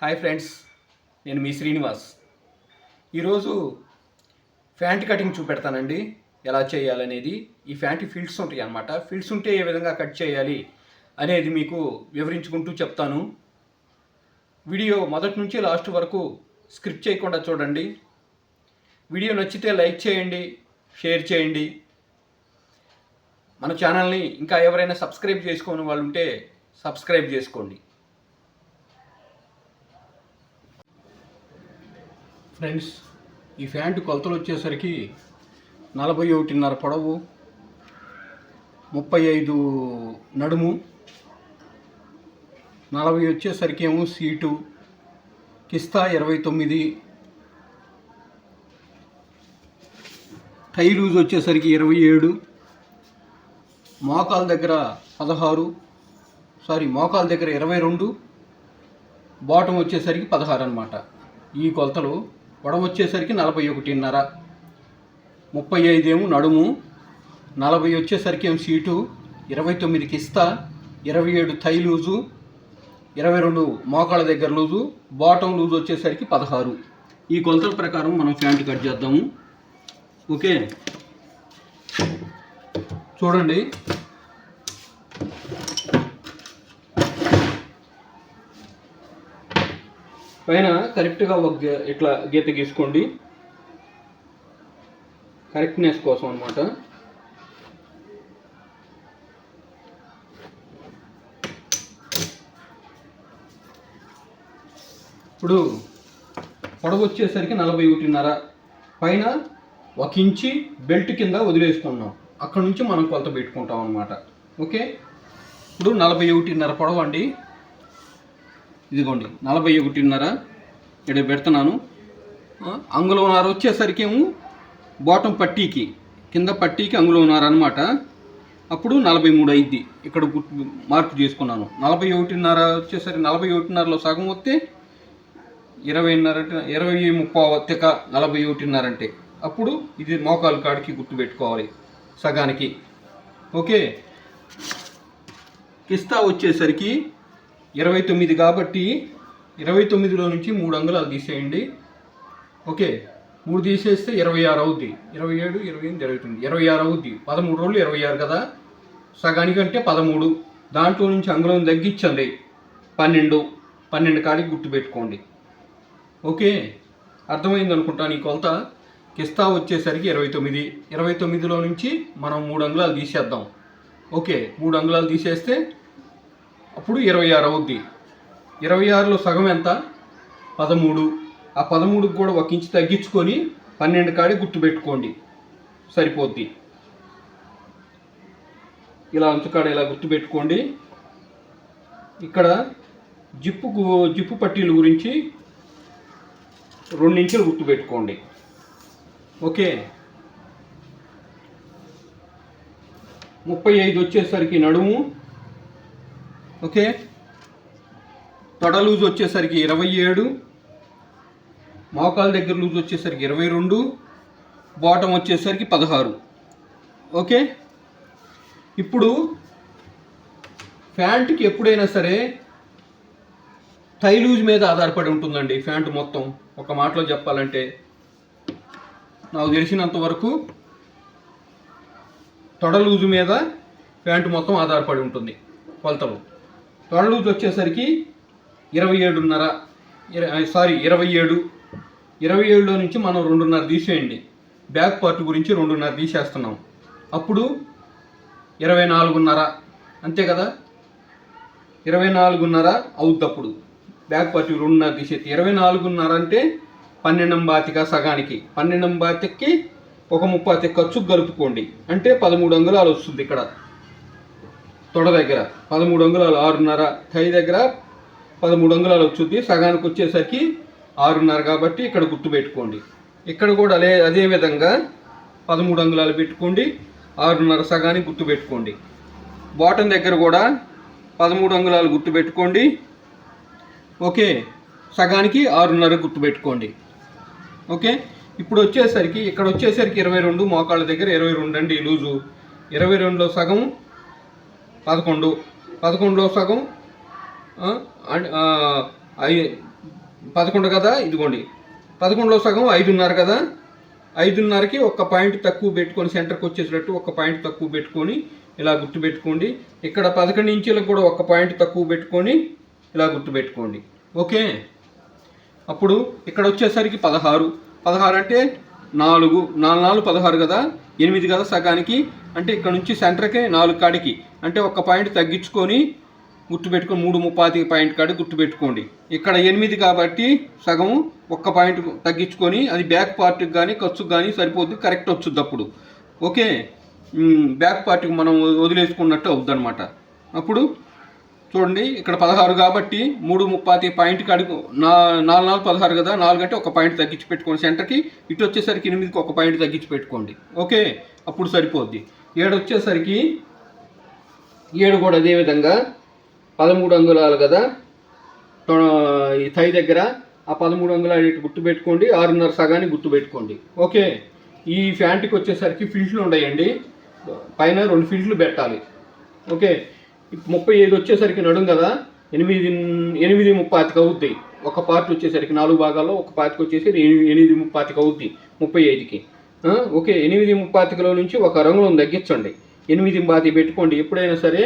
Hi friends, నేను మీ శ్రీనివాస్. ఈరోజు pant cutting చూపెడతానండి, ఎలా చేయాలనేది. ఈ ఫ్యాంట్ ఫిల్ట్స్ ఉంటాయి అన్నమాట. ఫిల్ట్స్ ఉంటే ఏ విధంగా కట్ చేయాలి అనేది మీకు వివరించుకుంటూ చెప్తాను. వీడియో మొదటి నుంచి లాస్ట్ వరకు స్క్రిప్ట్ చేయకుండా చూడండి. వీడియో నచ్చితే లైక్ చేయండి, షేర్ చేయండి. మన ఛానల్ని ఇంకా ఎవరైనా సబ్స్క్రైబ్ చేసుకోని వాళ్ళు ఉంటే సబ్స్క్రైబ్ చేసుకోండి. ఫ్రెండ్స్, ఈ ప్యాంటు కొలతలు వచ్చేసరికి 41.5 పొడవు, 35 నడుము, 40 వచ్చేసరికి ఏమో సీటు, కిస్తా 29, టై లూజ్ వచ్చేసరికి 27, మోకాల దగ్గర 22, బాటమ్ వచ్చేసరికి 16 అన్నమాట. ఈ కొలతలు. పొడవు వచ్చేసరికి 41.5, 35 ఏమో నడుము, 40 వచ్చేసరికి ఏమో సీటు, 29 కిస్తా, 27 థై లూజు, 22 మోకాళ్ళ దగ్గర లూజు, బాటమ్ లూజు వచ్చేసరికి 16. ఈ కొలతల ప్రకారం మనం ప్యాంట్ కట్ చేద్దాము. ఓకే, చూడండి. పైన కరెక్ట్గా ఇట్లా గీత గీసుకోండి, కరెక్ట్నెస్ కోసం అన్నమాట. ఇప్పుడు పొడవు వచ్చేసరికి 41.5, పైన 1 ఇంచి బెల్ట్ కింద వదిలేసుకున్నాం. అక్కడ నుంచి మనం కొలత పెట్టుకుంటాం అన్నమాట. ఓకే, ఇప్పుడు 41.5 పొడవు అండి. ఇదిగోండి 41.5 ఇక్కడ పెడుతున్నాను. అంగుళంన్నర వచ్చేసరికి ఏమో బాటం పట్టీకి, కింద పట్టీకి అంగుళంన్నర అనమాట. అప్పుడు 43 అయింది. ఇక్కడ మార్పు చేసుకున్నాను. 41.5 వచ్చేసరికి 41.5లో సగం వస్తే 20.5 తిక 41.5 అంటే అప్పుడు ఇది మోకాలు కాడికి గుర్తుపెట్టుకోవాలి, సగానికి. ఓకే, కిస్తా వచ్చేసరికి 29 కాబట్టి 29లో నుంచి 3 అంగుళాలు తీసేయండి. ఓకే, 3 తీసేస్తే 26 అవుద్ది. 27, 28, 29, 26 అవుద్ది. 13 రోజులు 26 కదా, సగానికంటే 13. దాంట్లో నుంచి అంగుళం తగ్గించండి, 12 కాడికి గుర్తుపెట్టుకోండి. ఓకే, అర్థమైంది అనుకుంటాను ఈ కొలత. కిస్తా వచ్చేసరికి 29, 29లో నుంచి మనం 3 అంగుళాలు తీసేద్దాం. ఓకే, 3 అంగుళాలు తీసేస్తే అప్పుడు 26 అవుద్ది. 26లో సగం ఎంత? 13. ఆ 13కి కూడా 1 ఇంచు తగ్గించుకొని 12 కాడి గుర్తుపెట్టుకోండి, సరిపోద్ది. ఇలా అంచుకాడ ఇలా గుర్తుపెట్టుకోండి. ఇక్కడ జిప్పు పట్టీల గురించి 2 ఇంచులు గుర్తుపెట్టుకోండి. ఓకే, 35 వచ్చేసరికి నడుము. ఓకే, తొడ లూజ్ వచ్చేసరికి 27, మోకాల దగ్గర లూజ్ వచ్చేసరికి 22, బాటమ్ వచ్చేసరికి 16. ఓకే, ఇప్పుడు ప్యాంటుకి ఎప్పుడైనా సరే థై లూజ్ మీద ఆధారపడి ఉంటుందండి ప్యాంటు మొత్తం. ఒక మాటలో చెప్పాలంటే నాకు తెలిసినంత వరకు తొడ లూజు మీద ప్యాంటు మొత్తం ఆధారపడి ఉంటుంది కొలతలు. తొడ లూజ్ వచ్చేసరికి 27. 27లో నుంచి మనం 2.5 తీసేయండి. బ్యాక్ పార్ట్ గురించి 2.5 తీసేస్తున్నాం. అప్పుడు 24.5 అంతే కదా, 24.5 అవుద్ది. అప్పుడు బ్యాక్ పార్ట్ 2.5 తీసేది 24.5 అంటే 12 సగానికి 12 ఒక 30 ఖర్చు కలుపుకోండి. అంటే 13 అంగుళాలు వస్తుంది. ఇక్కడ తొడ దగ్గర 13 అంగుళాలు, 6.5. థై దగ్గర 13 అంగుళాలు వచ్చింది. సగానికి వచ్చేసరికి 6.5 కాబట్టి ఇక్కడ గుర్తుపెట్టుకోండి. ఇక్కడ కూడా అదే విధంగా 13 అంగుళాలు పెట్టుకోండి, 6.5 సగానికి గుర్తుపెట్టుకోండి. బాటమ్ దగ్గర కూడా 13 అంగుళాలు గుర్తుపెట్టుకోండి. ఓకే, సగానికి 6.5 గుర్తుపెట్టుకోండి. ఓకే, ఇప్పుడు వచ్చేసరికి ఇక్కడ వచ్చేసరికి 22, మోకాళ్ళ దగ్గర 22 అండి లూజు. 22లో సగం 11, 11లో సగం 11 కదా, ఇదిగోండి 11లో సగం 5.5 కదా, 5.5కి ఒక పాయింట్ తక్కువ పెట్టుకొని సెంటర్కి వచ్చేసేటట్టు ఒక పాయింట్ తక్కువ పెట్టుకొని ఇలా గుర్తుపెట్టుకోండి. ఇక్కడ 11 ఇంచీలకు కూడా ఒక పాయింట్ తక్కువ పెట్టుకొని ఇలా గుర్తుపెట్టుకోండి. ఓకే, అప్పుడు ఇక్కడ వచ్చేసరికి 16 అంటే 4 4 16 కదా, 8 కదా సగానికి, అంటే ఇక్కడ నుంచి సెంటర్కి 4 కాడికి అంటే ఒక పాయింట్ తగ్గించుకొని గుర్తుపెట్టుకొని 3.35 పాయింట్ కాడి గుర్తుపెట్టుకోండి. ఇక్కడ 8 కాబట్టి సగం ఒక్క పాయింట్ తగ్గించుకొని అది బ్యాక్ పార్ట్కి కానీ ఖర్చుకు కానీ సరిపోద్ది, కరెక్ట్ వచ్చుద్ది అప్పుడు. ఓకే, బ్యాక్ పార్ట్కి మనం వదిలేసుకున్నట్టు అవుద్ది అనమాట. అప్పుడు చూడండి ఇక్కడ 16 కాబట్టి 3.35 పాయింట్ కాడికి 4 16 కదా, 4 అంటే ఒక పాయింట్ తగ్గించి పెట్టుకోండి సెంటర్కి. ఇటు వచ్చేసరికి 8కి ఒక పాయింట్ తగ్గించి పెట్టుకోండి. ఓకే, అప్పుడు సరిపోద్ది. 7 వచ్చేసరికి 7 కూడా అదేవిధంగా 13 అంగుళాలు కదా ఈ థై దగ్గర, ఆ 13 అంగుళాలు ఇటు గుర్తుపెట్టుకోండి, 6.5 సగాన్ని గుర్తుపెట్టుకోండి. ఓకే, ఈ ఫ్యాంట్కి వచ్చేసరికి ఫిల్ట్లు ఉన్నాయండి, పైన 2 ఫిల్ట్లు పెట్టాలి. ఓకే, 35 వచ్చేసరికి నడుం కదా, 8.35 అవుద్ది. ఒక పార్ట్ వచ్చేసరికి 4 భాగాల్లో ఒక పార్ట్కి వచ్చేసి 8.35 అవుద్ది 35కి. ఓకే, 8.35లో నుంచి ఒక రంగులను తగ్గించండి, 8.25 పెట్టుకోండి. ఎప్పుడైనా సరే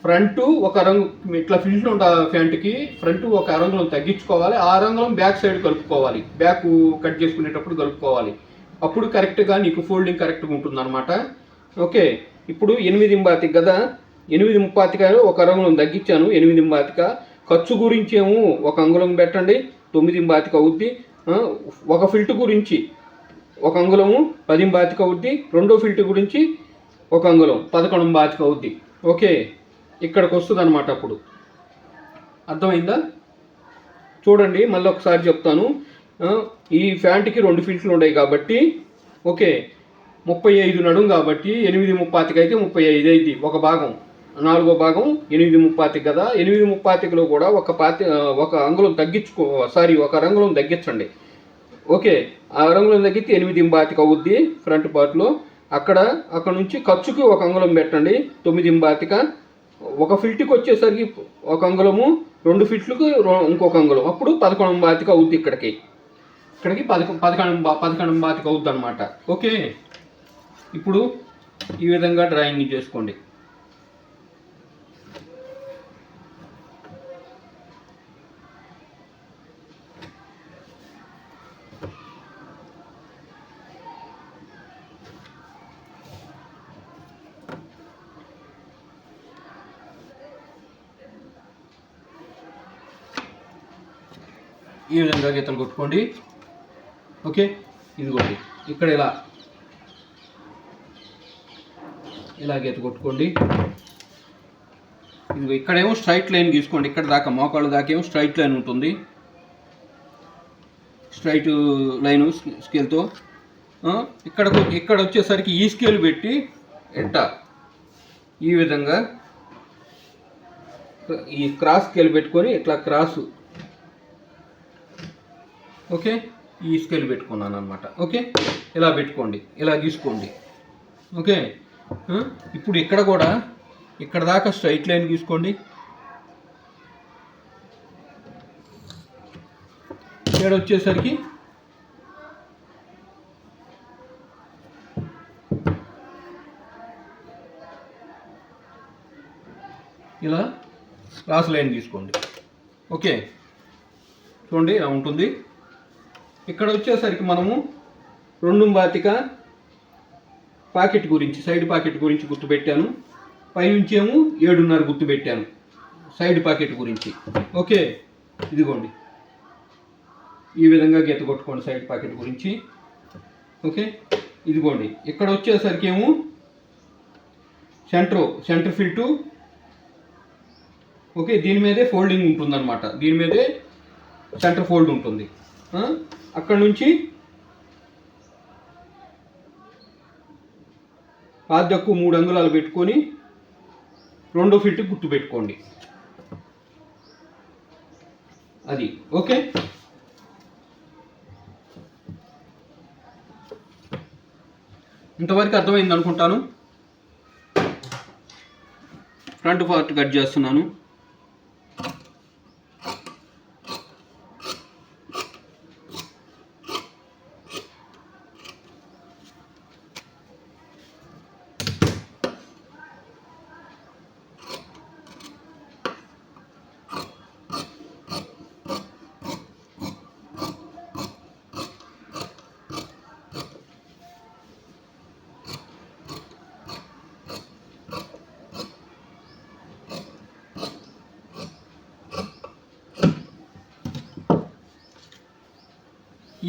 ఫ్రంట్ ఒక రంగు ఇట్లా ఫిల్ట్లు ఉండ ఫ్యాంట్కి ఫ్రంట్ ఒక రంగులను తగ్గించుకోవాలి, ఆ రంగులను బ్యాక్ సైడ్ కలుపుకోవాలి, బ్యాక్ కట్ చేసుకునేటప్పుడు కలుపుకోవాలి. అప్పుడు కరెక్ట్గా నీకు ఫోల్డింగ్ కరెక్ట్గా ఉంటుంది అనమాట. ఓకే, ఇప్పుడు 8.25 కదా, 8.35 ఒక రంగులను తగ్గించాను 8.25. ఖర్చు గురించి ఏమో ఒక అంగుళం పెట్టండి, 9.25 అవుద్ది. ఒక ఫిల్ట్ గురించి ఒక అంగుళము 10.25 అవుద్ది, రెండో ఫిల్ట్ గురించి ఒక అంగుళం 11.25 అవుద్ది. ఓకే, ఇక్కడికి వస్తుంది అనమాట. అప్పుడు అర్థమైందా? చూడండి మళ్ళీ ఒకసారి చెప్తాను. ఈ ఫ్యాంట్కి 2 ఫిల్ట్లు ఉన్నాయి కాబట్టి ఓకే 35 నడుం కాబట్టి 8.35 అయితే 35 అయింది ఒక భాగం, 4వ భాగం 8.35 కదా, 8.35లో కూడా ఒక అంగుళం ఒక రంగుళం తగ్గించండి. ఓకే, ఆ రంగుళం తగ్గితే 8.25 అవుద్ది ఫ్రంట్ పార్ట్లో. అక్కడ నుంచి ఖర్చుకి ఒక అంగుళం పెట్టండి 9.25. ఒక ఫిల్ట్కి వచ్చేసరికి ఒక అంగుళము, 2 ఫిట్లకు ఇంకొక అంగుళం, అప్పుడు 11.25 అవుద్ది. ఇక్కడికి 11.25 అవుద్ది అనమాట. ఓకే, ఇప్పుడు ఈ విధంగా డ్రాయింగ్ చేసుకోండి. ఈ విధంగా గీతలు కొట్టుకోండి. ఓకే, ఇదిగోండి ఇక్కడ ఇలా గీత కొట్టుకోండి. ఇదిగో ఇక్కడేమో స్ట్రైట్ లైన్ గీసుకోండి, ఇక్కడ దాకా మోకాళ్ళ దాకా ఏమో స్ట్రైట్ లైన్ ఉంటుంది, స్ట్రైట్ లైను స్కేల్తో. ఇక్కడ వచ్చేసరికి ఈ స్కేల్ పెట్టి ఈ విధంగా ఈ క్రాస్ స్కేల్ పెట్టుకొని ఇట్లా క్రాసు. ఓకే, ఈ స్కేల్ పెట్టుకున్నాను అనమాట. ఓకే, ఇలా పెట్టుకోండి, ఇలా గీసుకోండి. ఓకే, ఇప్పుడు ఇక్కడ కూడా ఇక్కడ దాకా స్ట్రైట్ లైన్ గీసుకోండి. ఇక్కడ వచ్చేసరికి ఇలా క్రాస్ లైన్ తీసుకోండి. ఓకే, చూడండి ఇలా ఉంటుంది. ఇక్కడ వచ్చేసరికి మనము 2.25 పాకెట్ గురించి, సైడ్ పాకెట్ గురించి గుర్తుపెట్టాను, పైనుంచి ఏమో 7.5 గుర్తుపెట్టాను సైడ్ పాకెట్ గురించి. ఓకే, ఇదిగోండి ఈ విధంగా గీత కొట్టుకోండి సైడ్ పాకెట్ గురించి. ఓకే, ఇదిగోండి ఇక్కడ వచ్చేసరికి ఏమో సెంటర్ ఫిల్టు. ఓకే, దీని మీదే ఫోల్డింగ్ ఉంటుందన్నమాట, దీని మీదే సెంటర్ ఫోల్డ్ ఉంటుంది. అక్కడ నుంచి పాదకు 3 అంగుళాలు పెట్టుకొని 2వ ఫిట్ గుర్తు పెట్టుకోండి. అది ఓకే. ఇంతవరకు అర్థమైంది అనుకుంటాను. ఫ్రంట్ పార్ట్ కట్ చేస్తున్నాను.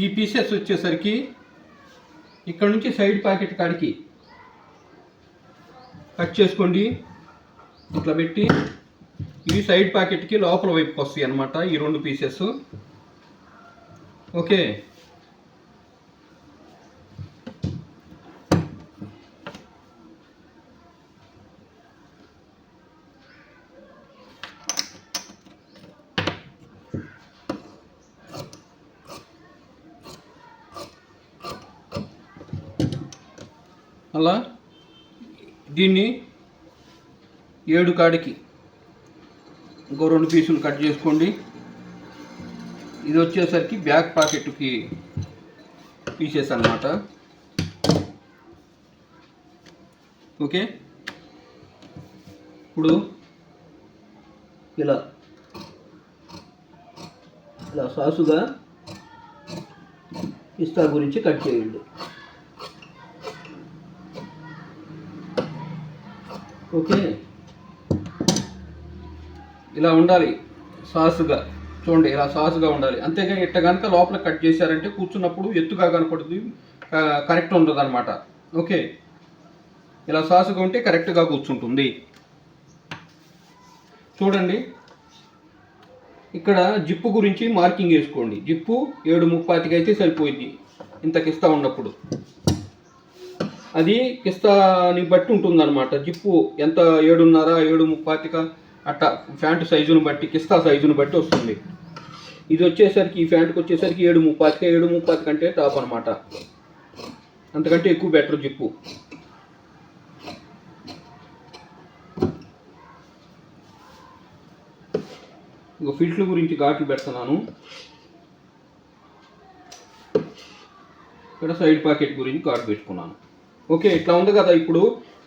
ఈ పీసెస్ వచ్చేసరికి ఇక్కడ నుంచి సైడ్ ప్యాకెట్ కాడికి కట్ చేసుకోండి. ఇట్లా పెట్టి ఇవి సైడ్ ప్యాకెట్కి లోపల వైపుకి వస్తాయి అన్నమాట ఈ 2 పీసెస్. ఓకే, అలా దీన్ని 7 కాడికి ఇంకో 2 పీసులు కట్ చేసుకోండి. ఇది వచ్చేసరికి బ్యాక్ పాకెట్కి పీసెస్ అన్నమాట. ఓకే, ఇప్పుడు ఇలా సాసుగా పిస్తా గురించి కట్ చేయండి. ఓకే, ఇలా ఉండాలి సాసుగా. చూడండి, ఇలా సాసుగా ఉండాలి. అంతేగాని ఇట్ట కనుక లోపల కట్ చేశారంటే కూర్చున్నప్పుడు ఎత్తుగా కనపడుతుంది, కరెక్ట్ ఉండదు అనమాట. ఓకే, ఇలా సాసుగా ఉంటే కరెక్ట్గా కూర్చుంటుంది. చూడండి, ఇక్కడ జిప్పు గురించి మార్కింగ్ వేసుకోండి. జిప్పు 7:30 అయితే సరిపోయింది ఇంత కిస్తా ఉన్నప్పుడు. అది కిస్తాని బట్టి ఉంటుంది అనమాట. జిప్పు ఎంత 7:30, 7:30 అట్టా ప్యాంటు సైజును బట్టి, కిస్తా సైజును బట్టి వస్తుంది. ఇది వచ్చేసరికి ఈ ప్యాంటుకి వచ్చేసరికి 7:30, 7:30 కంటే టాప్ అనమాట. అంతకంటే ఎక్కువ బెటర్ జిప్పు. ఇంకో ఫిల్టర్ గురించి ఘాట్లు పెడుతున్నాను. ఇక్కడ సైడ్ పాకెట్ గురించి ఘాటు పెట్టుకున్నాను. ఓకే, ఇట్లా ఉంది కదా. ఇప్పుడు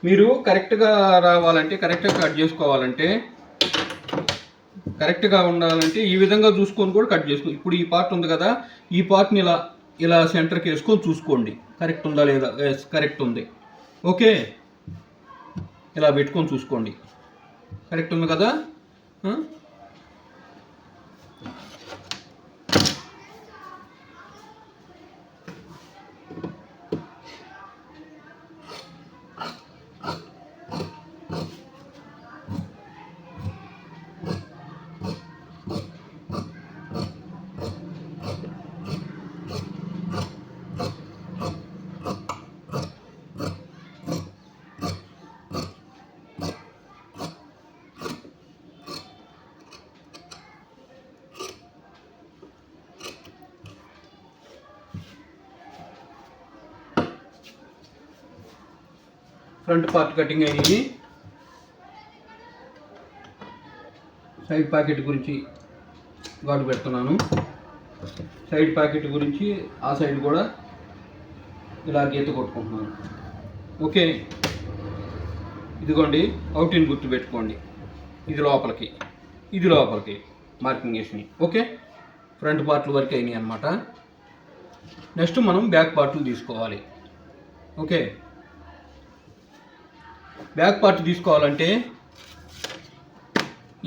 మీరు కరెక్ట్గా రావాలంటే, కరెక్ట్గా కట్ చేసుకోవాలంటే, కరెక్ట్గా ఉండాలంటే ఈ విధంగా చూసుకొని కూడా కట్ చేసుకో. ఇప్పుడు ఈ పార్ట్ ఉంది కదా, ఈ పార్ట్ని ఇలా సెంటర్కి వేసుకొని చూసుకోండి కరెక్ట్ ఉందా లేదా. కరెక్ట్ ఉంది. ఓకే, ఇలా పెట్టుకొని చూసుకోండి కరెక్ట్ ఉంది కదా. ఫ్రంట్ పార్ట్ కటింగ్ అయ్యి సైడ్ ప్యాకెట్ గురించి ఘాటు పెడుతున్నాను. సైడ్ ప్యాకెట్ గురించి ఆ సైడ్ కూడా ఇలా గీత కొట్టుకుంటున్నాను. ఓకే, ఇదిగోండి అవుట్లైన్ గుర్తు పెట్టుకోండి. ఇది లోపలికి, ఇది లోపలికి మార్కింగ్ వేసినాయి. ఓకే, ఫ్రంట్ పార్ట్లు వరకు అయినాయి అన్నమాట. నెక్స్ట్ మనం బ్యాక్ పార్ట్లు తీసుకోవాలి. ఓకే, బ్యాక్ పార్ట్ తీసుకోవాలంటే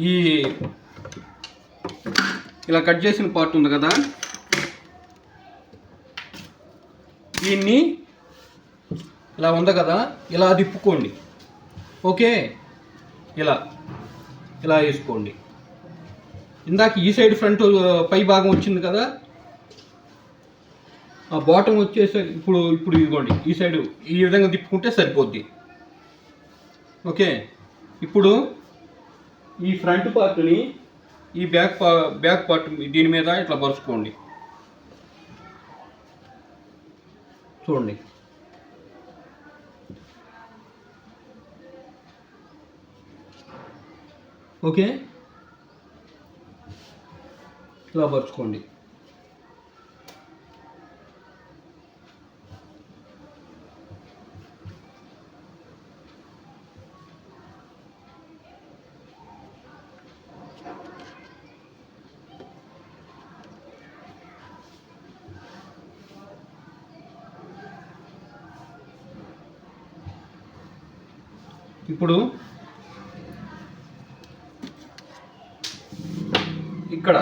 ఈ ఇలా కట్ చేసిన పార్ట్ ఉంది కదా, దీన్ని ఇలా ఉంది కదా, ఇలా తిప్పుకోండి. ఓకే, ఇలా వేసుకోండి. ఇందాక ఈ సైడ్ ఫ్రంట్ పై భాగం వచ్చింది కదా, ఆ బాటం వచ్చేసరికి ఇప్పుడు ఇదిగోండి ఈ సైడ్ ఈ విధంగా తిప్పుకుంటే సరిపోద్ది. ఓకే, ఇప్పుడు ఈ ఫ్రంట్ పార్ట్ని ఈ బ్యాక్ పార్ట్ దీని మీద ఇట్లా పరుచుకోండి. చూడండి, ఓకే, ఇలా పరుచుకోండి. ఇప్పుడు ఇక్కడ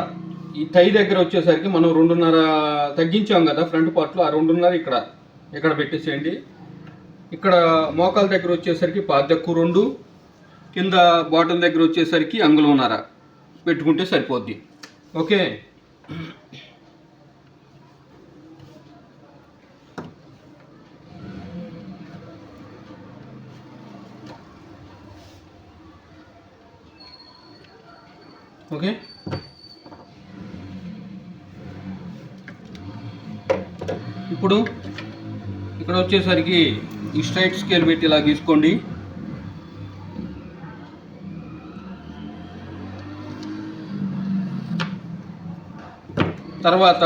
ఈ టై దగ్గర వచ్చేసరికి మనం 2.5 తగ్గించాం కదా ఫ్రంట్ పార్ట్లో, ఆ 2.5 ఇక్కడ పెట్టేసేయండి. ఇక్కడ మోకాల దగ్గర వచ్చేసరికి పాదెక్కు 2, కింద బాటమ్ దగ్గర వచ్చేసరికి అంగుళంన్నర పెట్టుకుంటే సరిపోద్ది. Okay, okay. ఇప్పుడు ఇక్కడ వచ్చేసరికి ఈ స్ట్రైట్ స్కేల్ పెట్టి ఇలా గీసుకోండి. తర్వాత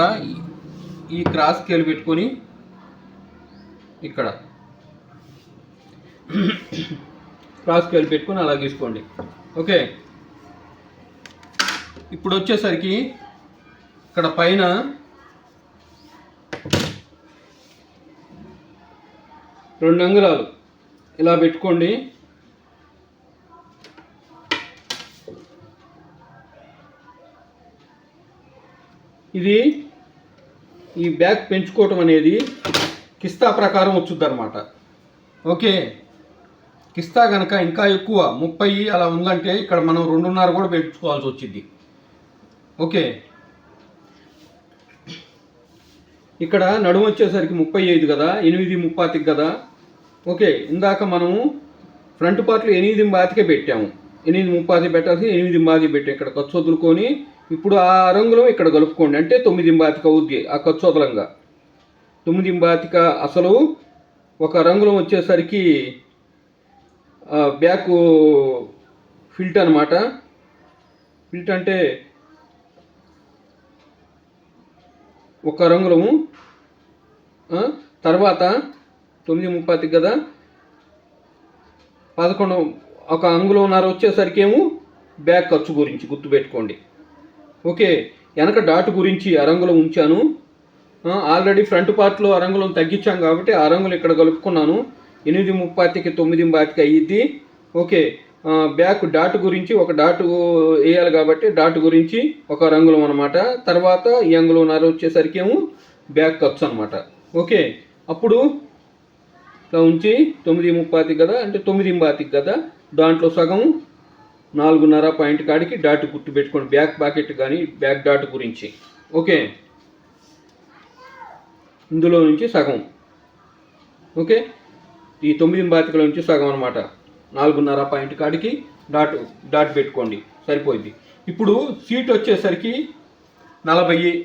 ఈ క్రాస్ స్కేల్ పెట్టుకొని ఇక్కడ క్రాస్ స్కేల్ పెట్టుకొని అలా గీసుకోండి. ఓకే, ఇప్పుడు వచ్చేసరికి ఇక్కడ పైన రెండు అంగుళాలు ఇలా పెట్టుకోండి. ఇది ఈ బ్యాక్ పెంచుకోవటం అనేది కిస్తా ప్రకారం వచ్చుద్ది అనమాట. ఓకే, కిస్తా కనుక ఇంకా ఎక్కువ 30 అలా ఉందంటే ఇక్కడ మనం 2.5 కూడా పెంచుకోవాల్సి వచ్చింది. ఓకే, ఇక్కడ నడుము వచ్చేసరికి 35 కదా, 8.35 కదా. ఓకే, ఇందాక మనము ఫ్రంట్ పార్ట్లో 8.25 పెట్టాము. 8.35 పెట్టాల్సి 8.25 పెట్టాం. ఇక్కడ ఖర్చు వదులుకొని ఇప్పుడు ఆ రంగులో ఇక్కడ కలుపుకోండి, అంటే 9.25 అవుద్ది. ఆ ఖర్చు వదలంగా 9.25 అసలు ఒక రంగులో వచ్చేసరికి బ్యాక్ ఫిల్ట్ అనమాట. ఫిల్ట్ అంటే ఒక రంగులము. తర్వాత 9.35 కదా, 11 ఒక అంగుళంన్నర వచ్చేసరికి ఏమో బ్యాక్ ఖర్చు గురించి గుర్తుపెట్టుకోండి. ఓకే, వెనక డాట్ గురించి అరంగులం ఉంచాను. ఆల్రెడీ ఫ్రంట్ పార్ట్లో అరంగులం తగ్గించాం కాబట్టి ఆ రంగులు ఇక్కడ కలుపుకున్నాను. 8.35కి 9.25 అయ్యిద్ది. ఓకే, బ్యాక్ డాట్ గురించి ఒక డాట్ వేయాలి కాబట్టి డాట్ గురించి ఒక రంగులం అనమాట. తర్వాత ఈ అంగుళంన్నర వచ్చేసరికి ఏమో బ్యాక్ ఖర్చు అనమాట. ఓకే, అప్పుడు ఇట్లా ఉంచి 9.35 కదా, అంటే 9.25 కదా, దాంట్లో సగం 4.5 పాయింట్ కాడికి డాట్ గుర్తు పెట్టుకోండి, బ్యాక్ పాకెట్ కానీ బ్యాక్ డాట్ గురించి. ఓకే, ఇందులో నుంచి సగం. ఓకే, ఈ 9.25లో నుంచి సగం అనమాట, 4.5 పాయింట్ కాడికి డాట్ పెట్టుకోండి, సరిపోయింది. ఇప్పుడు సీట్ వచ్చేసరికి 40.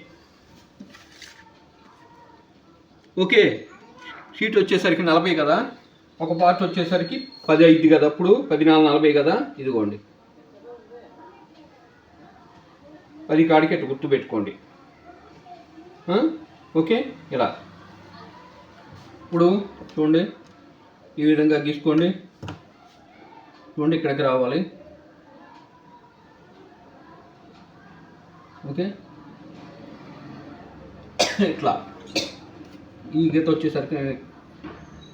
ఓకే, సీట్ వచ్చేసరికి 40 కదా, ఒక పార్ట్ వచ్చేసరికి 10 అయింది కదా, అప్పుడు 14.40 కదా, ఇదిగోండి 10 కాడికి అటు గుర్తు పెట్టుకోండి. ఓకే, ఇలా ఇప్పుడు చూడండి, ఈ విధంగా గీసుకోండి. చూడండి, ఇక్కడికి రావాలి. ఓకే, ఇట్లా ఈ గీత వచ్చేసరికి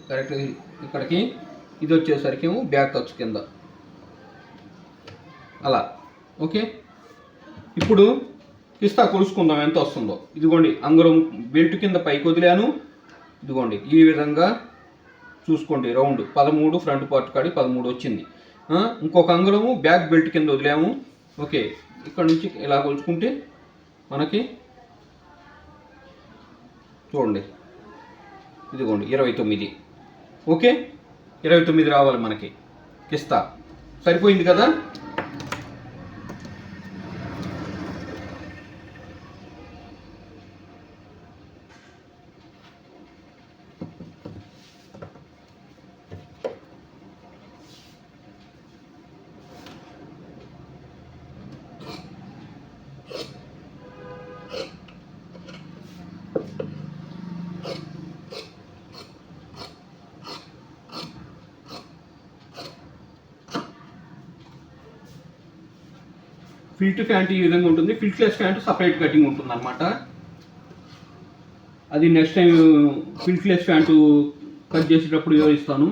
కరెక్ట్ ఇక్కడికి, ఇది వచ్చేసరికి ఏమో బ్యాక్ ఖర్చు కింద అలా. ఓకే, ఇప్పుడు కిస్తా కొలుసుకుందాం ఎంత వస్తుందో. ఇదిగోండి, అంగుళం బెల్ట్ కింద పైకి వదిలాను. ఇదిగోండి ఈ విధంగా చూసుకోండి, రౌండ్ 13 ఫ్రంట్ పార్ట్ కాడి 13 వచ్చింది. ఇంకొక అంగుళము బ్యాక్ బెల్ట్ కింద వదిలాము. ఓకే, ఇక్కడ నుంచి ఇలా కొలుచుకుంటే మనకి చూడండి, ఇదిగోండి 29. ఓకే, 29 రావాలి మనకి కిస్తా. సరిపోయింది కదా. ఫిల్ట్ ప్యాంట్ ఈ విధంగా ఉంటుంది. ఫిల్ట్లెస్ ప్యాంట్ సపరేట్ కటింగ్ ఉంటుంది అనమాట. అది నెక్స్ట్ టైం ఫిల్ట్లెస్ ప్యాంటు కట్ చేసేటప్పుడు వివరిస్తాను.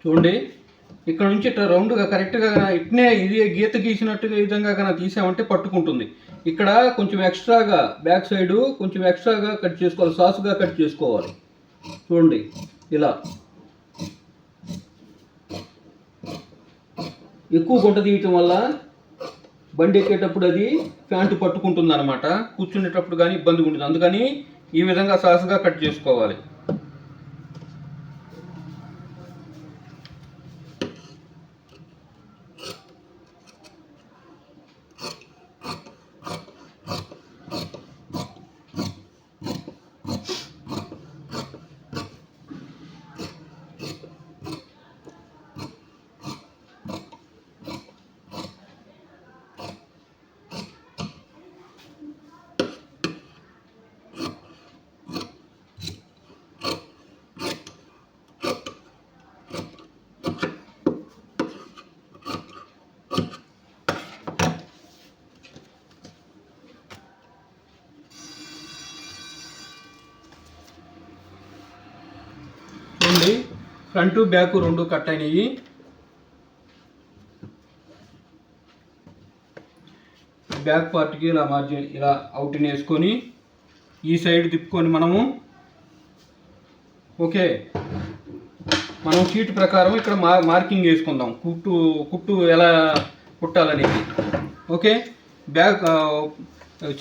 చూడండి, ఇక్కడ నుంచి ఇట్లా రౌండ్గా కరెక్ట్గా ఇట్నే ఇది గీత గీసినట్టుగా ఈ విధంగా కన్నా తీసామంటే పట్టుకుంటుంది. ఇక్కడ కొంచెం ఎక్స్ట్రాగా బ్యాక్ సైడ్ కొంచెం ఎక్స్ట్రాగా కట్ చేసుకోవాలి, సాసుగా కట్ చేసుకోవాలి. చూడండి ఇలా ఎక్కువ గుంట తీయటం వల్ల బండి ఎక్కేటప్పుడు అది ప్యాంటు పట్టుకుంటుంది అనమాట, కూర్చునేటప్పుడు కానీ ఇబ్బందిగా ఉంటుంది. అందుకని ఈ విధంగా సాసుగా కట్ చేసుకోవాలి. చూడండి, ఫ్రంట్ బ్యాక్ రెండు కట్ అయినాయి. బ్యాక్ పార్ట్కి ఇలా మార్జిన్ ఇలా అవుట్ని వేసుకొని ఈ సైడ్ తిప్పుకొని మనము ఓకే మనం షీట్ ప్రకారం ఇక్కడ మార్కింగ్ వేసుకుందాం, కుట్టు ఎలా కుట్టాలనేది. ఓకే, బ్యాక్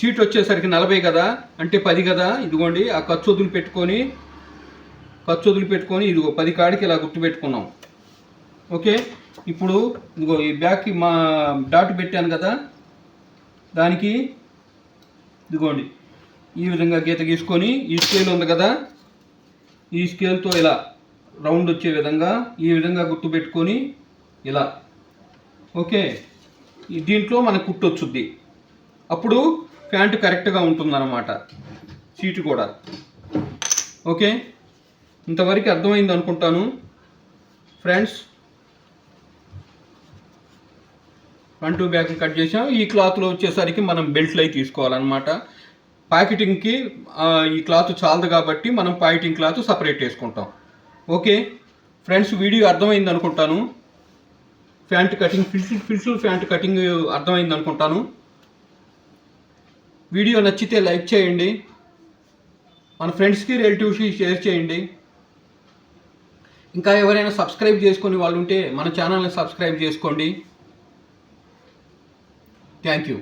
షీట్ వచ్చేసరికి 40 కదా, అంటే 10 కదా. ఇదిగోండి ఆ ఖర్చు వదిలిపెట్టుకొని ఇదిగో 10 కాడికి ఇలా గుర్తు పెట్టుకున్నాం. ఓకే, ఇప్పుడు ఇదిగో ఈ బ్యాక్కి మా డాట్ పెట్టాను కదా, దానికి ఇదిగోండి ఈ విధంగా గీత గీసుకొని ఈ స్కేల్ ఉంది కదా, ఈ స్కేల్తో ఇలా రౌండ్ వచ్చే విధంగా ఈ విధంగా గుర్తు పెట్టుకొని ఇలా. ఓకే, దీంట్లో మనకు కుట్టు వచ్చుద్ది, అప్పుడు ప్యాంటు కరెక్ట్గా ఉంటుందన్నమాట, సీటు కూడా. ఓకే, ఇంతవరకు అర్థమైంది అనుకుంటాను ఫ్రెండ్స్. ఫ్రంట్ బ్యాక్ కట్ చేసాం. ఈ క్లాత్లో వచ్చేసరికి మనం బెల్ట్లు అవి తీసుకోవాలన్నమాట. ప్యాకెటింగ్కి ఈ క్లాత్ చాలదు కాబట్టి మనం ప్యాకెటింగ్ క్లాత్ సపరేట్ వేసుకుంటాం. ఓకే ఫ్రెండ్స్, వీడియో అర్థమైంది అనుకుంటాను. ప్యాంట్ కటింగ్ ఫిల్సుల్ ప్యాంట్ కటింగ్ అర్థమైంది అనుకుంటాను. వీడియో నచ్చితే లైక్ చేయండి, మన ఫ్రెండ్స్కి రిలేటివ్స్కి షేర్ చేయండి. ఇంకా ఎవరైనా సబ్స్క్రైబ్ చేసుకునే వాళ్ళు ఉంటే మన ఛానల్ని సబ్స్క్రైబ్ చేసుకోండి. Thank you.